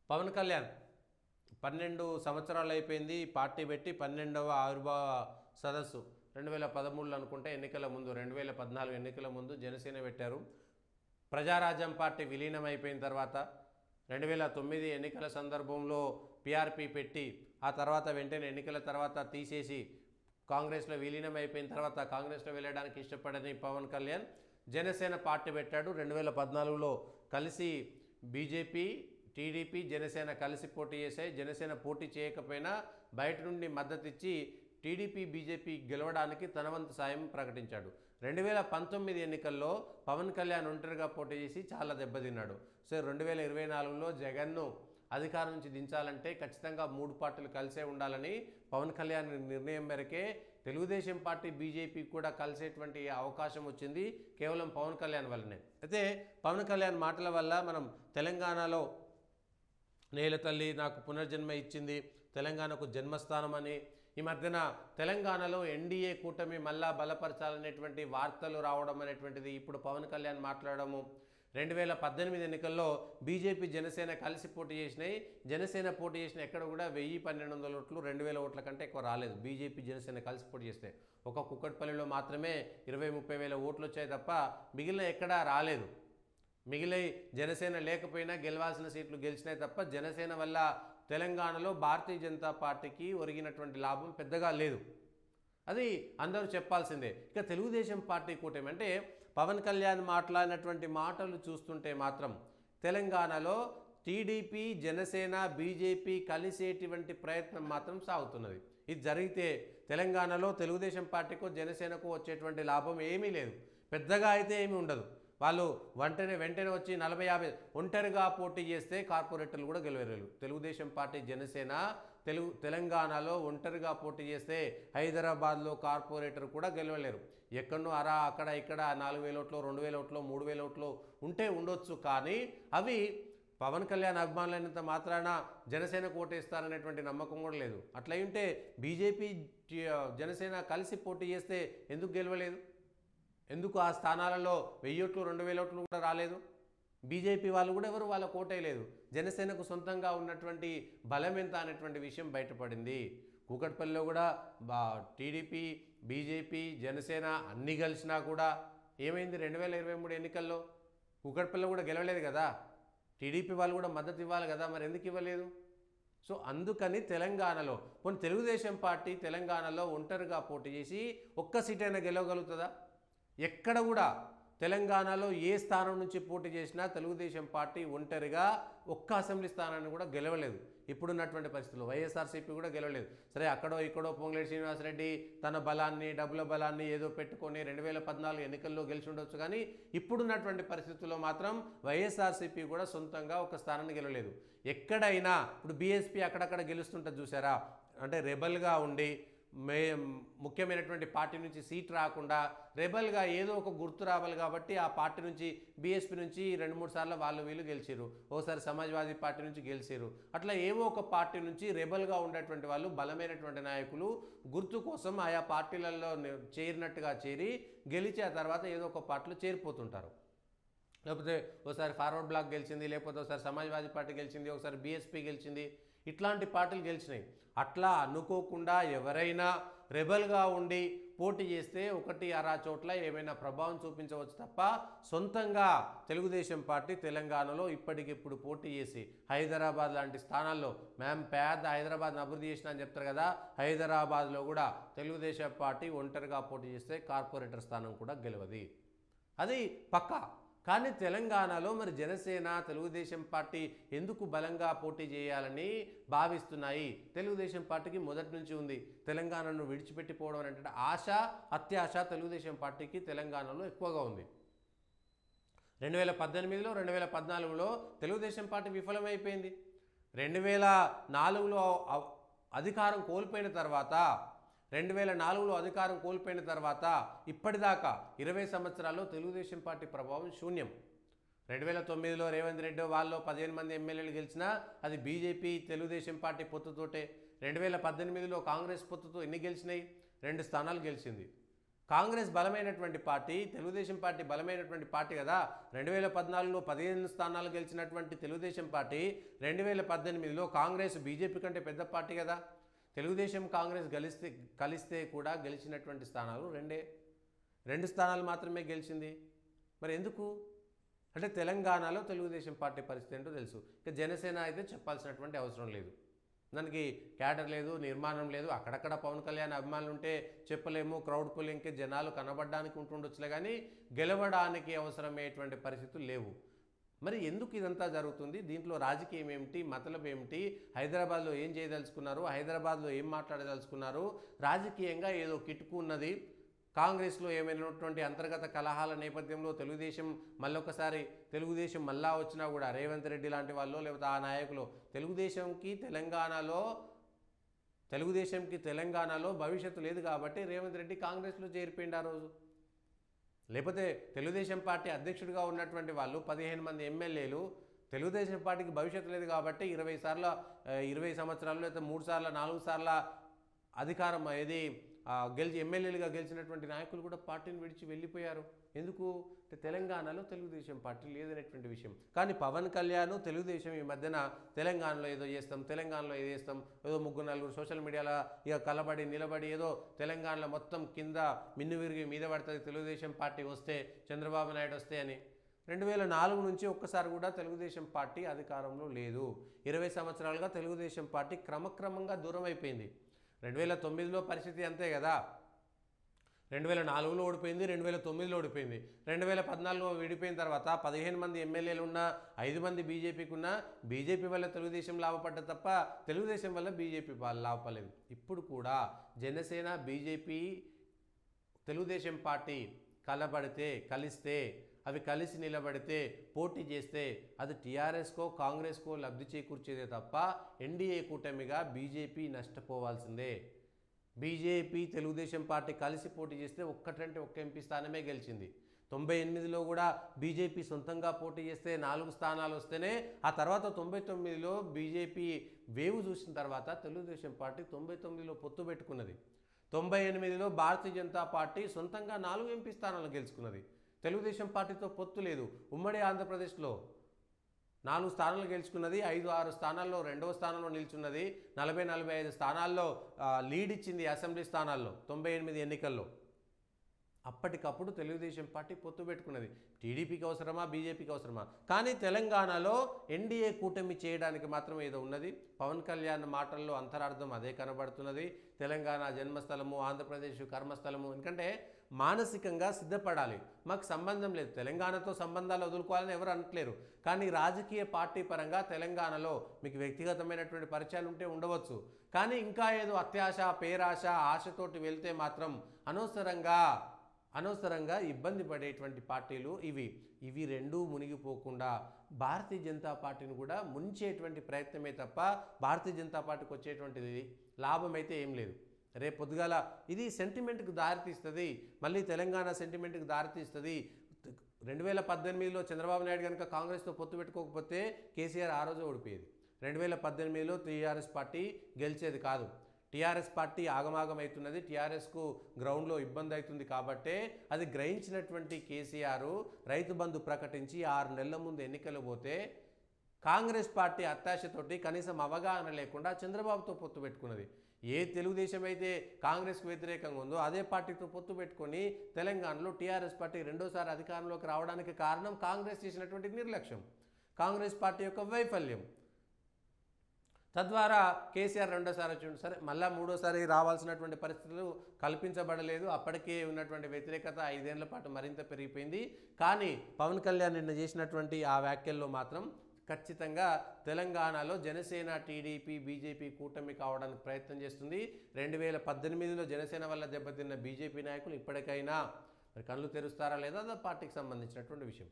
పవన్ కళ్యాణ్ 12 సంవత్సరాలు అయిపోయింది పార్టీ పెట్టి 12వ ఆవిర్భావ సదస్సు 2013లో అనుకుంటే ఎన్నికల ముందు 2014 ఎన్నికల ముందు జనసేన పెట్టారు. ప్రజారాజ్యం పార్టీ విలీనం అయిపోయిన తర్వాత 2009 ఎన్నికల సందర్భంలో పీఆర్పీ పెట్టి ఆ తర్వాత వెంటనే ఎన్నికల తర్వాత తీసేసి కాంగ్రెస్లో విలీనం అయిపోయిన తర్వాత కాంగ్రెస్లో వెళ్ళడానికి ఇష్టపడని పవన్ కళ్యాణ్ జనసేన పార్టీ పెట్టాడు. 2014లో కలిసి బీజేపీ టీడీపీ జనసేన కలిసి పోటీ చేశాయి. జనసేన పోటీ చేయకపోయినా బయట నుండి మద్దతు ఇచ్చి టీడీపీ బీజేపీ గెలవడానికి తన వంతు సాయం ప్రకటించాడు. 2019 ఎన్నికల్లో పవన్ కళ్యాణ్ ఒంటరిగా పోటీ చేసి చాలా దెబ్బతిన్నాడు. సో 2024లో జగన్ను అధికారం నుంచి దించాలంటే ఖచ్చితంగా 3 పార్టీలు కలిసే ఉండాలని పవన్ కళ్యాణ్ నిర్ణయం మేరకే తెలుగుదేశం పార్టీ బీజేపీ కూడా కలిసేటువంటి అవకాశం వచ్చింది కేవలం పవన్ కళ్యాణ్ వల్లనే. అయితే పవన్ కళ్యాణ్ మాటల వల్ల మనం తెలంగాణలో నేల తల్లి నాకు పునర్జన్మ ఇచ్చింది, తెలంగాణకు జన్మస్థానం అని ఈ మధ్యన తెలంగాణలో ఎన్డీఏ కూటమి మళ్ళా బలపరచాలనేటువంటి వార్తలు రావడం అనేటువంటిది ఇప్పుడు పవన్ కళ్యాణ్ మాట్లాడము. 2018 ఎన్నికల్లో బీజేపీ జనసేన కలిసి పోటీ చేసినాయి. జనసేన పోటీ చేసిన ఎక్కడ కూడా 1000-1200 ఓట్లు 2000 ఓట్ల కంటే ఎక్కువ రాలేదు. బీజేపీ జనసేన కలిసి పోటీ చేస్తే ఒక కుక్కట్పల్లిలో మాత్రమే 20-30 వేల ఓట్లు వచ్చాయి తప్ప మిగిలిన ఎక్కడా రాలేదు. మిగిలి జనసేన లేకపోయినా గెలవాల్సిన సీట్లు గెలిచినాయి తప్ప జనసేన వల్ల తెలంగాణలో భారతీయ జనతా పార్టీకి ఒరిగినటువంటి లాభం పెద్దగా లేదు. అది అందరూ చెప్పాల్సిందే. ఇక తెలుగుదేశం పార్టీ కూటమి అంటే పవన్ కళ్యాణ్ మాట్లాడినటువంటి మాటలు చూస్తుంటే మాత్రం తెలంగాణలో టీడీపీ జనసేన బీజేపీ కలిసేటువంటి ప్రయత్నం మాత్రం సాగుతున్నది. ఇది జరిగితే తెలంగాణలో తెలుగుదేశం పార్టీకు జనసేనకు వచ్చేటువంటి లాభం ఏమీ లేదు, పెద్దగా అయితే ఏమీ ఉండదు. వాళ్ళు వెంటనే వచ్చి 40-50 ఒంటరిగా పోటీ చేస్తే కార్పొరేటర్లు కూడా గెలవలేరు. తెలుగుదేశం పార్టీ జనసేన తెలంగాణలో ఒంటరిగా పోటీ చేస్తే హైదరాబాద్లో కార్పొరేటర్ కూడా గెలవలేరు. ఎక్కడో అక్కడ ఇక్కడ 4000 ఓట్లు 2000 ఓట్లు 3000 ఓట్లు ఉంటే ఉండొచ్చు, కానీ అవి పవన్ కళ్యాణ్ అభిమానులైనంత మాత్రాన జనసేనకు ఓటేస్తారనేటువంటి నమ్మకం కూడా లేదు. అట్లా ఉంటే బీజేపీ జనసేన కలిసి పోటీ చేస్తే ఎందుకు గెలవలేదు? ఎందుకు ఆ స్థానాలలో 1000 ఓట్లు 2000 ఓట్లు కూడా రాలేదు? బీజేపీ వాళ్ళు కూడా ఎవరు వాళ్ళకు ఓటేయలేదు. జనసేనకు సొంతంగా ఉన్నటువంటి బలం ఎంత అనేటువంటి విషయం బయటపడింది. కూకట్పల్లిలో కూడా టీడీపీ బీజేపీ జనసేన అన్నీ కలిసినా కూడా ఏమైంది? 2023 ఎన్నికల్లో కూకట్పల్లిలో కూడా గెలవలేదు కదా. టీడీపీ వాళ్ళు కూడా మద్దతు ఇవ్వాలి కదా, మరి ఎందుకు ఇవ్వలేదు? సో అందుకని తెలంగాణలో తెలుగుదేశం పార్టీ తెలంగాణలో ఒంటరిగా పోటీ చేసి ఒక్క సీటైనా గెలవగలుగుతుందా? ఎక్కడ కూడా తెలంగాణలో ఏ స్థానం నుంచి పోటీ చేసినా తెలుగుదేశం పార్టీ ఒంటరిగా ఒక్క అసెంబ్లీ స్థానాన్ని కూడా గెలవలేదు. ఇప్పుడున్నటువంటి పరిస్థితుల్లో వైఎస్ఆర్సీపీ కూడా గెలవలేదు. సరే అక్కడో ఇక్కడో పొంగులేటి శ్రీనివాసరెడ్డి తన బలాన్ని డబ్బుల బలాన్ని ఏదో పెట్టుకొని 2014 ఎన్నికల్లో గెలిచి ఉండొచ్చు, కానీ ఇప్పుడున్నటువంటి పరిస్థితుల్లో మాత్రం వైఎస్ఆర్సీపీ కూడా సొంతంగా ఒక స్థానాన్ని గెలవలేదు. ఎక్కడైనా ఇప్పుడు బీఎస్పీ అక్కడక్కడ గెలుస్తుంటుంది చూసారా, అంటే రెబల్గా ఉండి ముఖ్యమైనటువంటి పార్టీ నుంచి సీట్ రాకుండా రెబల్గా ఏదో ఒక గుర్తు రావాలి కాబట్టి ఆ పార్టీ నుంచి బీఎస్పీ నుంచి 2-3 సార్లు వీళ్ళు గెలిచారు, ఓసారి సమాజ్వాదీ పార్టీ నుంచి గెలిచారు. అట్లా ఏవో ఒక పార్టీ నుంచి రెబల్గా ఉండేటువంటి వాళ్ళు బలమైనటువంటి నాయకులు గుర్తు కోసం ఆయా పార్టీలలో చేరినట్టుగా చేరి గెలిచి ఆ తర్వాత ఏదో ఒక పార్టీలో చేరిపోతుంటారు. లేకపోతే ఒకసారి ఫార్వర్డ్ బ్లాక్ గెలిచింది, లేకపోతే ఒకసారి సమాజ్వాదీ పార్టీ గెలిచింది, ఒకసారి బీఎస్పీ గెలిచింది, ఇట్లాంటి పార్టీలు గెలిచినాయి. అట్లా అనుకోకుండా ఎవరైనా రెబల్గా ఉండి పోటీ చేస్తే 1-6 చోట్ల ఏమైనా ప్రభావం చూపించవచ్చు తప్ప సొంతంగా తెలుగుదేశం పార్టీ తెలంగాణలో ఇప్పటికిప్పుడు పోటీ చేసి హైదరాబాద్ లాంటి స్థానాల్లో మేము పేద హైదరాబాద్ని అభివృద్ధి చేసినా అని చెప్తారు కదా, హైదరాబాద్లో కూడా తెలుగుదేశం పార్టీ ఒంటరిగా పోటీ చేస్తే కార్పొరేటర్ స్థానం కూడా గెలవది, అది పక్కా. కానీ తెలంగాణలో మరి జనసేన తెలుగుదేశం పార్టీ ఎందుకు బలంగా పోటీ చేయాలని భావిస్తున్నాయి? తెలుగుదేశం పార్టీకి మొదటి నుంచి ఉంది తెలంగాణను విడిచిపెట్టిపోవడం అంటే ఆశ అత్యాశ తెలుగుదేశం పార్టీకి తెలంగాణలో ఎక్కువగా ఉంది. 2018లో 2014లో తెలుగుదేశం పార్టీ విఫలమైపోయింది. 2004లో అధికారం కోల్పోయిన తర్వాత 2004లో అధికారం కోల్పోయిన తర్వాత ఇప్పటిదాకా 20 సంవత్సరాల్లో తెలుగుదేశం పార్టీ ప్రభావం శూన్యం. 2009లో రేవంత్ రెడ్డి వాళ్ళు 15 మంది ఎమ్మెల్యేలు గెలిచినా అది బీజేపీ తెలుగుదేశం పార్టీ పొత్తుతోటే. 2018లో కాంగ్రెస్ పొత్తుతో ఎన్ని గెలిచినాయి? 2 స్థానాలు గెలిచింది. కాంగ్రెస్ బలమైనటువంటి పార్టీ, తెలుగుదేశం పార్టీ బలమైనటువంటి పార్టీ కదా. 2014లో 15 స్థానాలు గెలిచినటువంటి తెలుగుదేశం పార్టీ 2018లో కాంగ్రెస్ బీజేపీ కంటే పెద్ద పార్టీ కదా. తెలుగుదేశం కాంగ్రెస్ కలిస్తే కూడా గెలిచినటువంటి స్థానాలు రెండు స్థానాలు మాత్రమే గెలిచింది. మరి ఎందుకు అంటే తెలంగాణలో తెలుగుదేశం పార్టీ పరిస్థితి ఏంటో తెలుసు. ఇక జనసేన అయితే చెప్పాల్సినటువంటి అవసరం లేదు. దానికి క్యాడర్ లేదు, నిర్మాణం లేదు. అక్కడక్కడ పవన్ కళ్యాణ్ అభిమానులు ఉంటే చెప్పలేము, క్రౌడ్ పుల్లింగ్కి జనాలు కనబడడానికి ఉంటుండొచ్చులే, కానీ గెలవడానికి అవసరమయ్యేటువంటి పరిస్థితులు లేవు. మరి ఎందుకు ఇదంతా జరుగుతుంది? దీంట్లో రాజకీయం ఏమిటి, మతలబ్ ఏమిటి, హైదరాబాద్లో ఏం చేయదలుచుకున్నారు, హైదరాబాద్లో ఏం మాట్లాడదలుచుకున్నారు, రాజకీయంగా ఏదో కిటుకు ఉన్నది, కాంగ్రెస్లో ఏమైనటువంటి అంతర్గత కలహాల నేపథ్యంలో తెలుగుదేశం మళ్ళా వచ్చినా కూడా రేవంత్ రెడ్డి లాంటి వాళ్ళు లేకపోతే ఆ నాయకులు తెలుగుదేశంకి తెలంగాణలో భవిష్యత్తు లేదు కాబట్టి రేవంత్ రెడ్డి కాంగ్రెస్లో చేరిపోయింది ఆ రోజు. లేకపోతే తెలుగుదేశం పార్టీ అధ్యక్షుడిగా ఉన్నటువంటి వాళ్ళు 15 మంది ఎమ్మెల్యేలు తెలుగుదేశం పార్టీకి భవిష్యత్తు లేదు కాబట్టి 20 సంవత్సరాలు లేదా 3 సార్లు 4 సార్ల అధికారం ఎమ్మెల్యేలుగా గెలిచినటువంటి నాయకులు కూడా పార్టీని విడిచి వెళ్ళిపోయారు. ఎందుకు అంటే తెలంగాణలో తెలుగుదేశం పార్టీ లేదనేటువంటి విషయం. కానీ పవన్ కళ్యాణ్ తెలుగుదేశం ఈ మధ్యన తెలంగాణలో ఏదో చేస్తాం, ఏదో 3-4 సోషల్ మీడియాలో ఇక కలబడి నిలబడి ఏదో తెలంగాణలో మొత్తం కింద మిన్ను విరిగి మీద పడుతుంది తెలుగుదేశం పార్టీ వస్తే, చంద్రబాబు నాయుడు వస్తే అని. 2004 నుంచి ఒక్కసారి కూడా తెలుగుదేశం పార్టీ అధికారంలో లేదు. 20 సంవత్సరాలుగా తెలుగుదేశం పార్టీ క్రమక్రమంగా దూరం అయిపోయింది. 2009లో పరిస్థితి అంతే కదా. 2004లో ఓడిపోయింది, 2009లో ఓడిపోయింది. 2014లో విడిపోయిన తర్వాత 15 మంది ఎమ్మెల్యేలు ఉన్న 5 మంది బీజేపీకి ఉన్న, బీజేపీ వల్ల తెలుగుదేశం లాభపడ్డ తప్ప తెలుగుదేశం వల్ల బీజేపీ లాభపడలేదు. ఇప్పుడు కూడా జనసేన, బీజేపీ, తెలుగుదేశం పార్టీ కలిస్తే అవి కలిసి నిలబడితే, పోటీ చేస్తే అది టీఆర్ఎస్కో కాంగ్రెస్కో లబ్ధి చేకూర్చేదే తప్ప ఎన్డీఏ కూటమిగా బీజేపీ నష్టపోవాల్సిందే. బీజేపీ తెలుగుదేశం పార్టీ కలిసి పోటీ చేస్తే ఒక్క ఎంపీ స్థానమే గెలిచింది. 98లో కూడా బీజేపీ సొంతంగా పోటీ చేస్తే 4 స్థానాలు వస్తేనే, ఆ తర్వాత 99లో బీజేపీ వేవు చూసిన తర్వాత తెలుగుదేశం పార్టీ 99లో పొత్తు పెట్టుకున్నది. 98లో భారతీయ జనతా పార్టీ సొంతంగా 4 ఎంపీ స్థానాలు గెలుచుకున్నది. తెలుగుదేశం పార్టీతో పొత్తు లేదు. ఉమ్మడి ఆంధ్రప్రదేశ్లో 4 స్థానాలు గెలుచుకున్నది, 5-6 స్థానాల్లో 2వ స్థానంలో నిల్చున్నది, 40-45 స్థానాల్లో లీడ్ ఇచ్చింది అసెంబ్లీ స్థానాల్లో 98 ఎన్నికల్లో. అప్పటికప్పుడు తెలుగుదేశం పార్టీ పొత్తు పెట్టుకున్నది. టీడీపీకి అవసరమా, బీజేపీకి అవసరమా? కానీ తెలంగాణలో ఎన్డీఏ కూటమి చేయడానికి మాత్రం ఏదో ఉన్నది. పవన్ కళ్యాణ్ మాటల్లో అంతరార్థం అదే కనబడుతున్నది. తెలంగాణ జన్మస్థలము, ఆంధ్రప్రదేశ్ కర్మస్థలము. ఎందుకంటే మానసికంగా సిద్ధపడాలి. మాకు సంబంధం లేదు, తెలంగాణతో సంబంధాలు వదులుకోవాలని ఎవరు అనట్లేరు. కానీ రాజకీయ పార్టీ పరంగా తెలంగాణలో మీకు వ్యక్తిగతమైనటువంటి పరిచయాలు ఉంటే ఉండవచ్చు. కానీ ఇంకా ఏదో అత్యాశ, పేరాశ, ఆశతోటి వెళ్తే మాత్రం అనవసరంగా ఇబ్బంది పడేటువంటి పార్టీలు ఇవి రెండూ మునిగిపోకుండా భారతీయ జనతా పార్టీని కూడా ముంచేటువంటి ప్రయత్నమే తప్ప భారతీయ జనతా పార్టీకి వచ్చేటువంటిది లాభం అయితే ఏం లేదు. రేపు పొద్దుగాల ఇది సెంటిమెంట్కి దారితీస్తుంది, మళ్ళీ తెలంగాణ సెంటిమెంట్కి దారితీస్తుంది. 2018లో చంద్రబాబు నాయుడు కనుక కాంగ్రెస్తో పొత్తు పెట్టుకోకపోతే కేసీఆర్ ఆ రోజు ఓడిపోయేది. 2018లో టీఆర్ఎస్ పార్టీ గెలిచేది కాదు. టీఆర్ఎస్ పార్టీ ఆగమాగం అవుతున్నది, టీఆర్ఎస్కు గ్రౌండ్లో ఇబ్బంది అవుతుంది కాబట్టే అది గ్రహించినటువంటి కేసీఆర్ రైతు బంధు ప్రకటించి 6 నెలల ముందు ఎన్నికలు పోతే కాంగ్రెస్ పార్టీ అత్యాశతోటి కనీసం అవగాహన లేకుండా చంద్రబాబుతో పొత్తు పెట్టుకున్నది. ఏ తెలుగుదేశం అయితే కాంగ్రెస్కు వ్యతిరేకంగా ఉందో అదే పార్టీతో పొత్తు పెట్టుకొని తెలంగాణలో టీఆర్ఎస్ పార్టీ రెండోసారి అధికారంలోకి రావడానికి కారణం కాంగ్రెస్ చేసినటువంటి నిర్లక్ష్యం, కాంగ్రెస్ పార్టీ యొక్క వైఫల్యం. తద్వారా కేసీఆర్ రెండోసారి వచ్చిండు. సరే, మళ్ళీ మూడోసారి రావాల్సినటువంటి పరిస్థితులు కల్పించబడలేదు. అప్పటికే ఉన్నటువంటి వ్యతిరేకత 5 ఏళ్ల పాటు మరింత పెరిగిపోయింది. కానీ పవన్ కళ్యాణ్ నిన్న చేసినటువంటి ఆ వ్యాఖ్యల్లో మాత్రం ఖచ్చితంగా తెలంగాణలో జనసేన, టీడీపీ, బీజేపీ కూటమి కావడానికి ప్రయత్నం చేస్తుంది. 2018లో జనసేన వల్ల దెబ్బతిన్న బీజేపీ నాయకులు ఇప్పటికైనా కళ్ళు తెరుస్తారా లేదా, పార్టీకి సంబంధించినటువంటి విషయం.